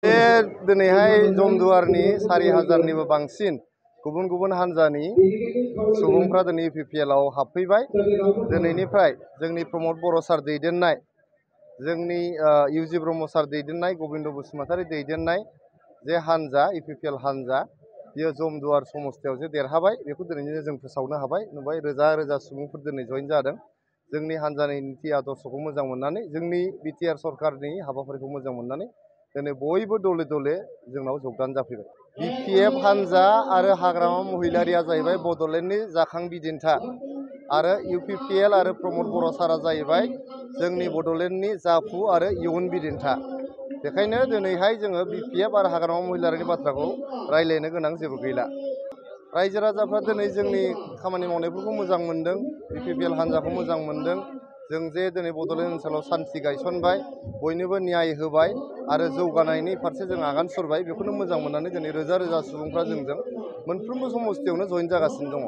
दिनैहाय जमदुवारनि 4000निबो बांसिन गुबुन गुबुन हान्जानि सुबुंफ्रा दिनै इउपिपिएलआव हाबफैबाय। दिनैनिफ्राय जोंनि प्रमद बर' सार दैदेननाय, जोंनि इउजि ब्रह्म सार दैदेननाय, गबिन्द बसुमतारी दैदेननाय जे हान्जा इउपिपिएल हान्जा, बियो जमदुवार समस्तियाव जे देरहाबाय, बेखौ दिनैनो जों फोसावनो हाबाय। नुबाय रोजा रोजा सुबुंफोर दिनै जइन जादों। जोंनि हान्जानि निति आदर्शखौ मोजां मोननानै, जोंनि बिटिआर सरकारनि हाबाफारिखौ मोजां मोननानै दिनै बयबो दले दले जोंनाव जगदान जाफैबाय। बिपिएफ हान्जा आरो हाग्रामा महिलारिया जाहैबाय बड'लेण्डनि जाखां बिदिन्था, आरो इउपिपिएल आरो प्रमद बर' सारा जाहैबाय जोंनि बड'लेण्डनि जाफु आरो इयुन बिदिन्था। बेखायनो दिनैहाय जोङो बिपिएफ आरो हाग्रामा महिलारिनि बाथ्राखौ रायज्लायनो गोनां जेबो गैला। रायजो राजाफ्रा दिनै जोंनि खामानि मावनायफोरखौ मोजां मोनदों, इउपिपिएल हान्जाखौ मोजां मोनदों। जों जे दिनै बड'लेण्ड ओनसोलाव सान्थि गायसनबाय, बयनोबो न्याय होबाय आरो जौगानायनि फारसे जों आगान सुरबाय, बेखौनो मोजां मोननानै दिनै रोजा रोजा सुबुंफ्रा जोंजों मोनफ्रोमबो समस्तियावनो जइन जागासिनो दङ।